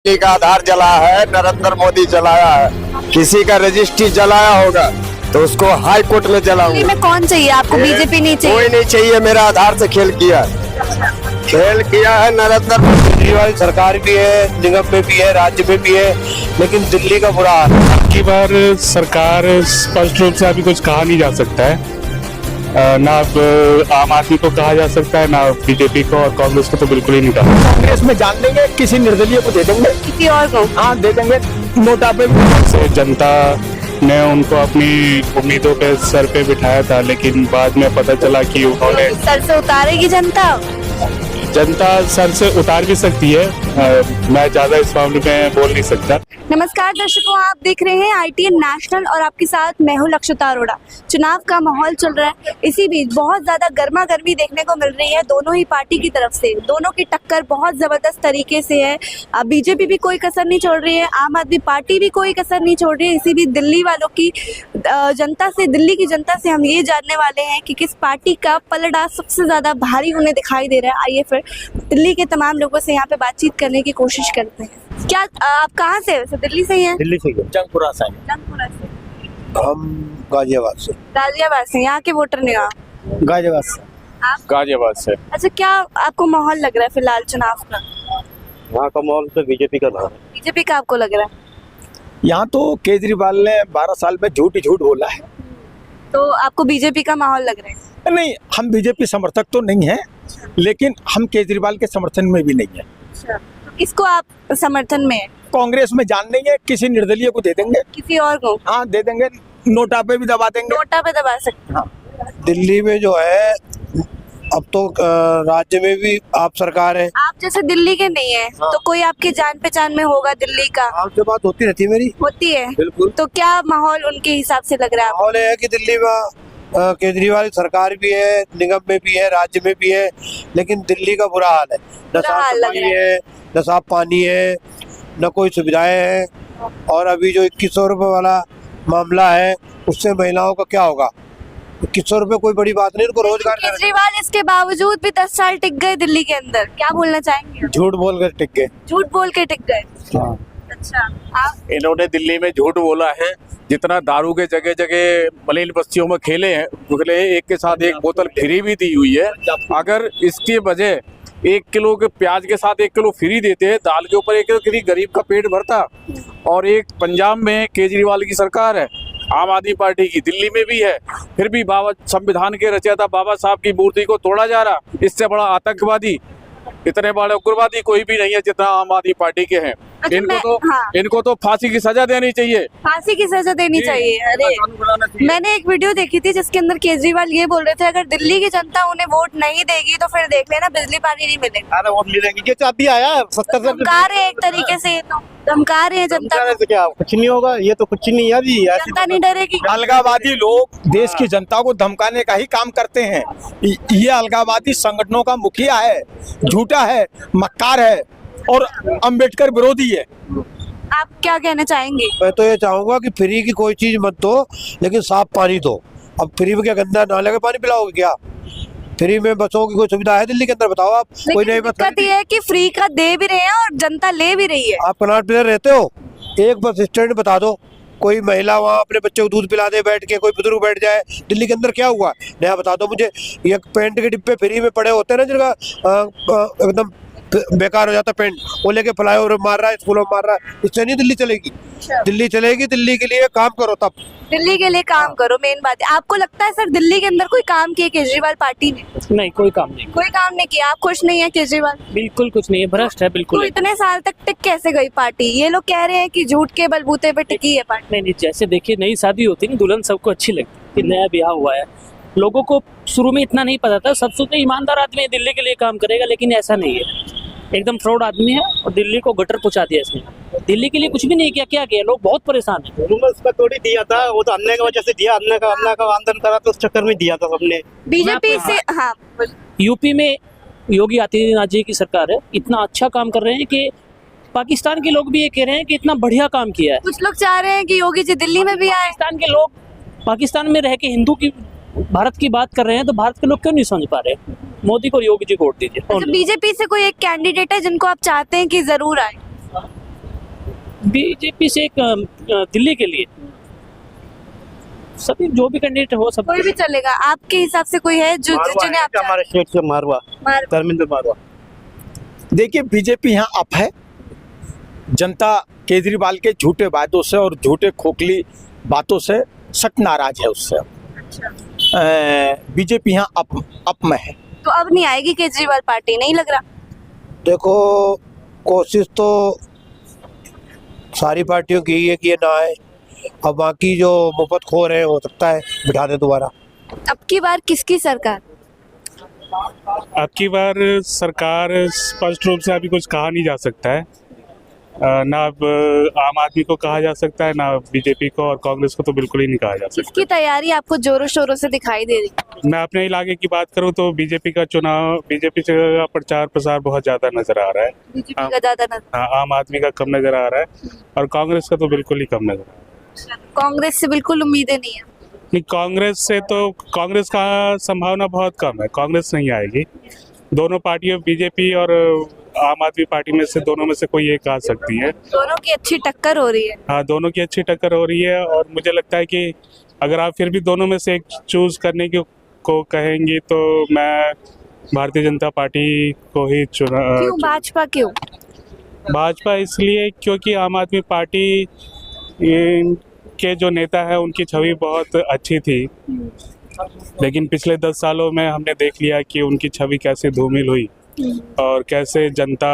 दिल्ली का आधार जला है, नरेंद्र मोदी जलाया है। किसी का रजिस्ट्री जलाया होगा तो उसको हाई कोर्ट में दिल्ली जलाऊंगा। में कौन चाहिए आपको? बीजेपी नहीं चाहिए? कोई नहीं चाहिए, मेरा आधार से खेल किया है नरेंद्र मोदी। दिल्ली वाली सरकार भी है, निगम में भी है, राज्य में भी है, लेकिन दिल्ली का बुरा हाल है। की बार सरकार स्पष्ट रूप से अभी कुछ कहा नहीं जा सकता है, ना आम आदमी को कहा जा सकता है, ना बीजेपी को, और कांग्रेस को तो बिल्कुल ही नहीं कहा। कांग्रेस में जान देंगे, किसी निर्दलीय को दे देंगे। किसी और को? हाँ दे देंगे, नोटा पे से जनता ने उनको अपनी उम्मीदों पे सर पे बिठाया था, लेकिन बाद में पता चला कि उन्होंने सर से उतारेगी जनता? जनता सर से उतार भी सकती है। मैं ज्यादा इस मामले में बोल नहीं सकता। नमस्कार दर्शकों, आप देख रहे हैं ITN नेशनल और आपके साथ मैं हूं लक्षिता अरोड़ा। चुनाव का माहौल चल रहा है, इसी बीच बहुत ज्यादा गर्मा गर्मी देखने को मिल रही है दोनों ही पार्टी की तरफ से। दोनों की टक्कर बहुत जबरदस्त तरीके से है। बीजेपी भी कोई कसर नहीं छोड़ रही है, आम आदमी पार्टी भी कोई कसर नहीं छोड़ रही है। इसी बीच दिल्ली वालों की जनता से, दिल्ली की जनता से हम ये जानने वाले हैं कि किस पार्टी का पलड़ा सबसे ज्यादा भारी उन्हें दिखाई दे रहा है। आइए फिर दिल्ली के तमाम लोगों से यहाँ पे बातचीत करने की कोशिश करते हैं। क्या आप कहाँ से? वैसे दिल्ली से ही हैं? दिल्ली से जंगपुरा से। जंगपुरा से। हम गाजियाबाद से। गाजियाबाद से। यहाँ के वोटर नहीं हो आप? गाजियाबाद से। आप? गाजियाबाद से। अच्छा, क्या आपको माहौल लग रहा है फिलहाल चुनाव का? यहाँ का माहौल तो बीजेपी का था। बीजेपी का आपको लग रहा है? यहाँ तो केजरीवाल ने 12 साल में झूठ ही झूठ बोला है। तो आपको बीजेपी का माहौल लग रहा है? नहीं, हम बीजेपी समर्थक तो नहीं है, लेकिन हम केजरीवाल के समर्थन में भी नहीं है। अच्छा, तो किसको आप समर्थन में है? कांग्रेस में जान देंगे, किसी निर्दलीय को दे देंगे। किसी और को? हाँ दे देंगे, नोटा पे भी दबा देंगे। नोटा पे दबा सकते हैं। हाँ। दिल्ली में जो है अब तो राज्य में भी आप सरकार है। आप जैसे दिल्ली के नहीं है, हाँ। तो कोई आपके जान पहचान में होगा दिल्ली का? आपसे बात होती रहती है मेरी। होती है? बिल्कुल। तो क्या माहौल उनके हिसाब से लग रहा है आपको? माहौल है कि दिल्ली में केजरीवाल सरकार भी है, निगम में भी है, राज्य में भी है, लेकिन दिल्ली का बुरा हाल है। न बुरा साफ हाल लग सफाई रहा है, न साफ पानी है, न कोई सुविधाएं हैं। और अभी जो 2100 रुपए वाला मामला है, उससे महिलाओं का क्या होगा? 2100 रुपए कोई बड़ी बात नहीं, उनको रोजगार देना। केजरीवाल इसके बावजूद भी 10 साल टिक गए दिल्ली के अंदर, क्या बोलना चाहेंगे? झूठ बोल कर टिक गए। झूठ बोल के टिक गए। हाँ। अच्छा, आप? इन्होंने दिल्ली में झूठ बोला है। जितना दारू के जगह जगह मलिन बस्तियों में खेले हैं, उगले एक के साथ एक बोतल फ्री भी दी हुई है। अगर इसके बजाय 1 किलो के प्याज के साथ 1 किलो फ्री देते हैं, दाल के ऊपर 1 किलो फ्री, गरीब का पेट भरता। और एक पंजाब में केजरीवाल की सरकार है, आम आदमी पार्टी की, दिल्ली में भी है, फिर भी बाबा संविधान के रचयिता बाबा साहब की मूर्ति को तोड़ा जा रहा। इससे बड़ा आतंकवादी, इतने बड़े उग्रवादी कोई भी नहीं है जितना आम आदमी पार्टी के हैं। अच्छा, इनको तो फांसी की सजा देनी चाहिए। फांसी की सजा देनी चाहिए। अरे, मैंने एक वीडियो देखी थी जिसके अंदर केजरीवाल ये बोल रहे थे, अगर दिल्ली की जनता उन्हें वोट नहीं देगी तो फिर देख लेना बिजली पानी नहीं मिलेगा। अरे वोट मिलेंगे, ये तो अभी आया 70 धमका रहे हैं एक तरीके से, ये तो धमका रहे हैं जनता को। क्या कुछ नहीं होगा? ये तो कुछ नहीं है अभी। जनता नहीं डरेगी। अलगाववादी लोग देश की जनता को धमकाने का ही काम करते हैं। ये अलगाववादी संगठनों का मुखिया है, झूठा है, मक्कार है और अंबेडकर विरोधी है। आप क्या कहना चाहेंगे? मैं तो ये चाहूंगा कि फ्री की कोई चीज मत दो, लेकिन साफ पानी दो। अब फ्री में क्या गंदा नाले का पानी पिलाओगे क्या? फ्री में बसों की कोई सुविधा है दिल्ली के अंदर? बताओ आप। कोई नहीं बता। दिक्कत ये है कि फ्री का दे भी रहे हैं और जनता ले भी रही है। आप कनाट प्लेयर रहते हो, एक बस स्टैंड बता दो, कोई महिला वहाँ अपने बच्चे को दूध पिला दे बैठ के, कोई बुजुर्ग बैठ जाए। दिल्ली के अंदर क्या हुआ नया बता दो मुझे। ये पेंट के डिब्बे फ्री में पड़े होते हैं ना, जिनका एकदम बेकार हो जाता पेंट, वो लेके फ्लाईओवर मार रहा है, स्कूलों में मार रहा है। इससे नहीं दिल्ली चलेगी। दिल्ली चलेगी, दिल्ली के लिए काम करो तब। दिल्ली के लिए काम करो, मेन बात है। आपको लगता है सर दिल्ली के अंदर कोई काम किया केजरीवाल पार्टी ने? नहीं, कोई काम नहीं, कोई काम नहीं किया। आप खुश नहीं है केजरीवाल? बिल्कुल कुछ नहीं है, भ्रष्ट है तो बिल्कुल। इतने साल तक टिक कैसे गई पार्टी? ये लोग कह रहे हैं कि झूठ के बलबूते पे टिकी है पार्टी। नहीं, जैसे देखिए नई शादी होती है ना, दुल्हन सबको अच्छी लगती है कि नया ब्याह हुआ है। लोगों को शुरू में इतना नहीं पता था, सब सोचते ईमानदार आदमी है, दिल्ली के लिए काम करेगा, लेकिन ऐसा नहीं है। एकदम फ्रॉड आदमी है और दिल्ली को गटर पहुंचा दिया इसने। दिल्ली के लिए कुछ भी नहीं किया। क्या किया? लोग बहुत परेशान है। उसका थोड़ी दिया था, वो तो अन्य की वजह से दिया, अन्य का आंदोलन करा तो उस चक्कर में दिया था सबने। बीजेपी से, हाँ, यूपी में योगी आदित्यनाथ जी की सरकार है, इतना अच्छा काम कर रहे हैं कि पाकिस्तान के लोग भी ये कह रहे हैं कि इतना बढ़िया काम किया है। कुछ लोग चाह रहे हैं कि योगी जी दिल्ली में भी आए। पाकिस्तान के लोग पाकिस्तान में रह के हिंदू की, भारत की बात कर रहे हैं, तो भारत के लोग क्यों नहीं समझ पा रहे? मोदी को और योगी जी को वोट दीजिए। बीजेपी से कोई एक कैंडिडेट है जिनको आप चाहते हैं कि जरूर आए? बीजेपी से एक दिल्ली के लिए सभी जो भी कैंडिडेट हो सब कोई भी चलेगा आपके हिसाब से? कोई है जो मारवा जिन्हें है आप क्या हमारे स्टेट से मारवा धर्मेंद्र मारवा। देखिए बीजेपी यहाँ अप है। जनता केजरीवाल के झूठे वादों से और झूठे खोखली बातों से सख्त नाराज है उससे। बीजेपी यहाँ अप में है। तो अब नहीं आएगी केजरीवाल पार्टी, नहीं लग रहा? देखो कोशिश तो सारी पार्टियों की यही है कि ये ना आए। अब बाकी जो मुफ्त खोर है हो सकता है बिठा दे दोबारा। अब की बार किसकी सरकार? अब की बार सरकार स्पष्ट रूप से अभी कुछ कहा नहीं जा सकता है। ना अब आम आदमी को कहा जा सकता है, ना बीजेपी को, और कांग्रेस को तो बिल्कुल ही नहीं कहा जा सकता। किसकी तैयारी आपको जोरों शोरों से दिखाई दे रही? मैं अपने इलाके की बात करूं तो बीजेपी का का प्रचार प्रसार बहुत ज्यादा नजर आ रहा है। बीजेपी का ज्यादा नजर? हाँ, आम आदमी का कम नजर आ रहा है और कांग्रेस का तो बिल्कुल ही कम नजर आ रहा है। कांग्रेस से बिल्कुल उम्मीदें नहीं है? नहीं, कांग्रेस का संभावना बहुत कम है। कांग्रेस नहीं आएगी। दोनों पार्टियों बीजेपी और आम आदमी पार्टी में से दोनों में से कोई एक आ सकती है। दोनों की अच्छी टक्कर हो रही है। हाँ, दोनों की अच्छी टक्कर हो रही है और मुझे लगता है कि अगर आप फिर भी दोनों में से एक चूज करने को कहेंगे तो मैं भारतीय जनता पार्टी को ही क्यों भाजपा क्यों? भाजपा इसलिए क्योंकि आम आदमी पार्टी के जो नेता है उनकी छवि बहुत अच्छी थी, लेकिन पिछले 10 सालों में हमने देख लिया कि उनकी छवि कैसे धूमिल हुई और कैसे जनता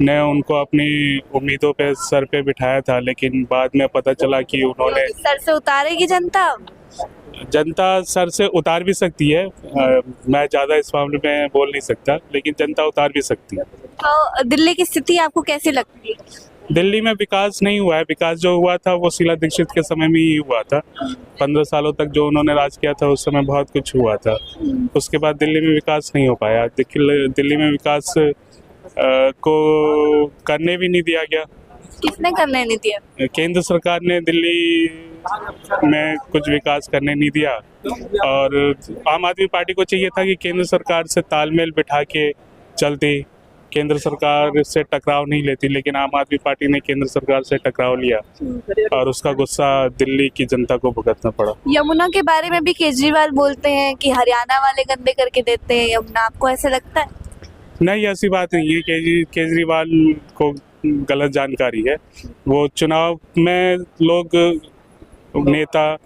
ने उनको अपनी उम्मीदों पे सर पे बिठाया था, लेकिन बाद में पता चला कि उन्होंने सर से उतारेगी जनता? जनता सर से उतार भी सकती है। मैं ज़्यादा इस मामले में बोल नहीं सकता, लेकिन जनता उतार भी सकती है। तो दिल्ली की स्थिति आपको कैसी लगती है? दिल्ली में विकास नहीं हुआ है। विकास जो हुआ था वो शीला दीक्षित के समय में ही हुआ था। 15 सालों तक जो उन्होंने राज किया था उस समय बहुत कुछ हुआ था। उसके बाद दिल्ली में विकास नहीं हो पाया। दिल्ली में विकास को करने भी नहीं दिया गया। किसने करने नहीं दिया? केंद्र सरकार ने दिल्ली में कुछ विकास करने नहीं दिया और आम आदमी पार्टी को चाहिए था कि केंद्र सरकार से तालमेल बिठा के चलती, केंद्र सरकार से टकराव नहीं लेती, लेकिन आम आदमी पार्टी ने केंद्र सरकार से टकराव लिया और उसका गुस्सा दिल्ली की जनता को भुगतना पड़ा। यमुना के बारे में भी केजरीवाल बोलते हैं कि हरियाणा वाले गंदे करके देते हैं यमुना, आपको ऐसा लगता है? नहीं, ऐसी बात नहीं है। केजरीवाल को गलत जानकारी है। वो चुनाव में लोग नेता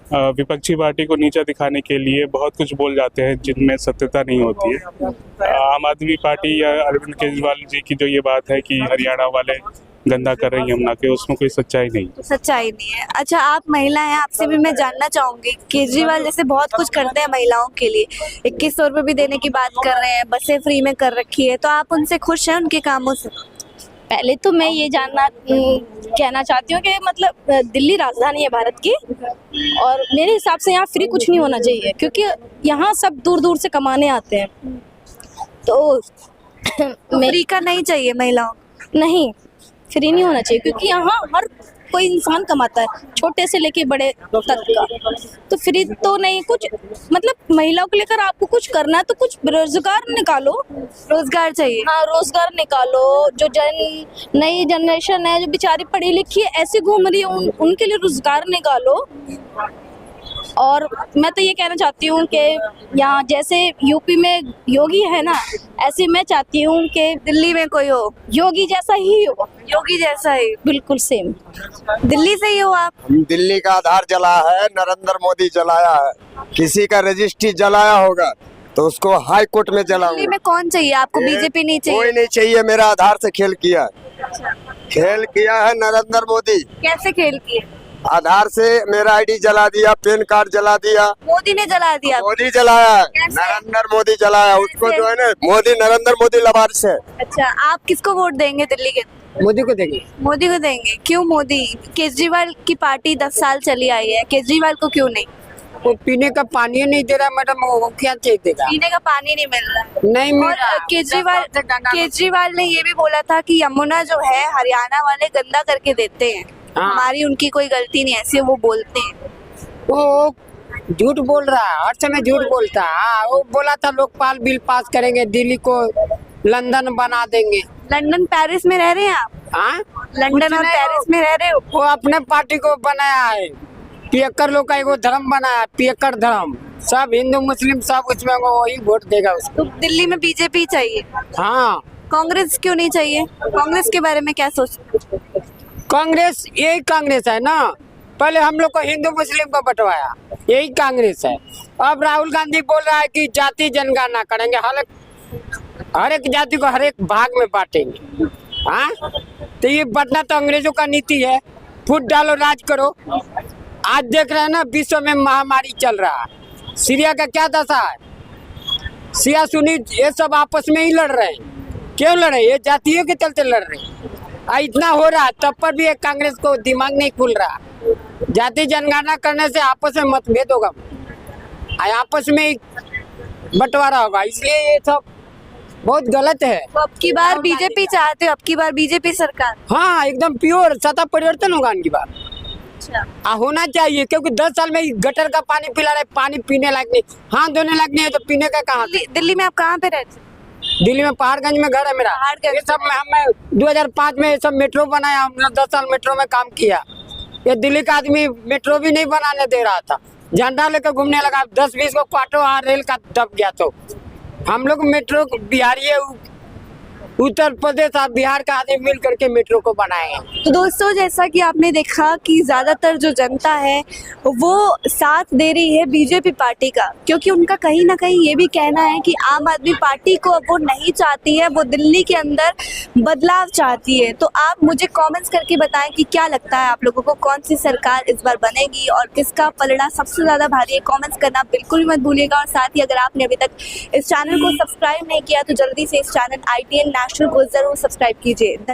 विपक्षी पार्टी को नीचा दिखाने के लिए बहुत कुछ बोल जाते हैं जिनमें सत्यता नहीं होती है। आम आदमी पार्टी या अरविंद केजरीवाल जी की जो ये बात है कि हरियाणा वाले गंदा कर रहे हैं यमुना के, उसमें कोई सच्चाई नहीं। सच्चाई नहीं है। अच्छा, आप महिला हैं, आपसे भी मैं जानना चाहूंगी, केजरीवाल जैसे बहुत कुछ करते हैं महिलाओं के लिए, 2100 रुपये भी देने की बात कर रहे हैं, बसें फ्री में कर रखी है, तो आप उनसे खुश हैं उनके कामों से? पहले तो मैं ये कहना चाहती हूँ कि मतलब दिल्ली राजधानी है भारत की और मेरे हिसाब से यहाँ फ्री कुछ नहीं होना चाहिए, क्योंकि यहाँ सब दूर दूर से कमाने आते हैं। तो फ्री का नहीं चाहिए महिलाओं? नहीं, फ्री नहीं होना चाहिए, क्योंकि यहाँ हर कोई इंसान कमाता है, छोटे से लेके बड़े तक का। तो फ्री तो नहीं, कुछ मतलब महिलाओं को लेकर आपको कुछ करना है तो कुछ रोजगार निकालो। रोजगार चाहिए? हाँ, रोजगार निकालो। जो नई जनरेशन है जो बेचारी पढ़ी लिखी है ऐसे घूम रही है, उनके लिए रोजगार निकालो। और मैं तो ये कहना चाहती हूँ कि यहाँ जैसे यूपी में योगी है ना, ऐसे मैं चाहती हूँ कि दिल्ली में कोई हो योगी जैसा ही हो। योगी जैसा ही बिल्कुल सेम। दिल्ली से ही हो आप? दिल्ली का आधार जला है, नरेंद्र मोदी जलाया है। किसी का रजिस्ट्री जलाया होगा तो उसको हाई कोर्ट में जलाऊंगा। दिल्ली में कौन चाहिए आपको? बीजेपी नहीं चाहिए? कोई नहीं चाहिए। मेरा आधार से खेल किया है नरेंद्र मोदी। कैसे खेल किए? आधार से मेरा आईडी जला दिया, पैन कार्ड जला दिया। मोदी ने जला दिया? मोदी जलाया है, कैसे? नरेंद्र मोदी जलाया। उसको जो है ना नरेंद्र मोदी लाभार्थी है। अच्छा, आप किसको वोट देंगे दिल्ली के? मोदी को देंगे। मोदी को देंगे? क्यों मोदी? केजरीवाल की पार्टी 10 साल चली आई है, केजरीवाल को क्यों नहीं? वो पीने का पानी नहीं दे रहा मैडम, वो क्या चाहिए देगा? पीने का पानी नहीं मिल रहा? नहीं मिल और रहा। केजरीवाल ने ये भी बोला था कि यमुना जो है हरियाणा वाले गंदा करके देते हैं। हाँ। हमारी उनकी कोई गलती नहीं, ऐसे वो बोलते हैं। वो झूठ बोल रहा है, हर समय झूठ बोलता है। वो बोला था लोकपाल बिल पास करेंगे, दिल्ली को लंदन बना देंगे। लंदन पेरिस में रह रहे हैं आप? हाँ, लंदन और पेरिस में रह रहे हो? वो अपने पार्टी को बनाया है, पियक्कर लोग का एगो धर्म बनाया है, पियक्कर धर्म। सब हिंदू मुस्लिम सब उसमें वो वही वोट देगा उसको। तो दिल्ली में बीजेपी चाहिए? हाँ, कांग्रेस क्यों नहीं चाहिए? कांग्रेस के बारे में क्या सोचते हो? कांग्रेस यही कांग्रेस है ना, पहले हम लोग को हिंदू मुस्लिम को बंटवाया, यही कांग्रेस है। अब राहुल गांधी बोल रहा है कि जाति जनगणना करेंगे, हर एक जाति को हर एक भाग में बांटेंगे। हाँ, तो ये बंटना तो अंग्रेजों का नीति है, फूट डालो राज करो। आज देख रहे हैं ना, विश्व में महामारी चल रहा है, सीरिया का क्या दशा है, शिया सुन्नी ये सब आपस में ही लड़ रहे हैं। क्यों लड़ रहे हैं? ये जातियों के चलते लड़ रहे हैं। इतना हो रहा है तब पर भी एक कांग्रेस को दिमाग नहीं खुल रहा। जाति जनगणना करने से आपस में मतभेद होगा, आपस में ही बंटवारा होगा, इसलिए ये सब बहुत गलत है। तो अब की बार बीजेपी चाहते हो? अब की बार बीजेपी सरकार? हाँ, एकदम प्योर सत्ता परिवर्तन होगा इनकी बार। होना चाहिए, क्योंकि 10 साल में गटर का पानी पिला रहे, पानी पीने लायक नहीं, हाथ धोने लायक नहीं है, तो पीने का कहाँ से? दिल्ली में आप कहाँ पे रहते? दिल्ली में पहाड़गंज में घर है मेरा। ये सब में हमें 2005 में ये सब मेट्रो बनाया, हमने 10 साल मेट्रो में काम किया। ये दिल्ली का आदमी मेट्रो भी नहीं बनाने दे रहा था, झंडा लेकर घूमने लगा, 10-20 को क्वार्टर वहाँ रेल का दब गया। तो हम लोग मेट्रो बिहारी है, उत्तर प्रदेश और बिहार का आदमी मिल करके मेट्रो को बनाए हैं। तो दोस्तों, जैसा कि आपने देखा कि ज़्यादातर जो जनता है वो साथ दे रही है बीजेपी पार्टी का, क्योंकि उनका कहीं ना कहीं ये भी कहना है कि आम आदमी पार्टी को अब वो नहीं चाहती है, वो दिल्ली के अंदर बदलाव चाहती है। तो आप मुझे कमेंट्स करके बताएं कि क्या लगता है आप लोगों को, कौन सी सरकार इस बार बनेगी और किसका पलड़ा सबसे ज़्यादा भारी है। कॉमेंट्स करना बिल्कुल मत भूलिएगा, और साथ ही अगर आपने अभी तक इस चैनल को सब्सक्राइब नहीं किया तो जल्दी से इस चैनल ITN नेशनल को ज़रूर सब्सक्राइब कीजिए।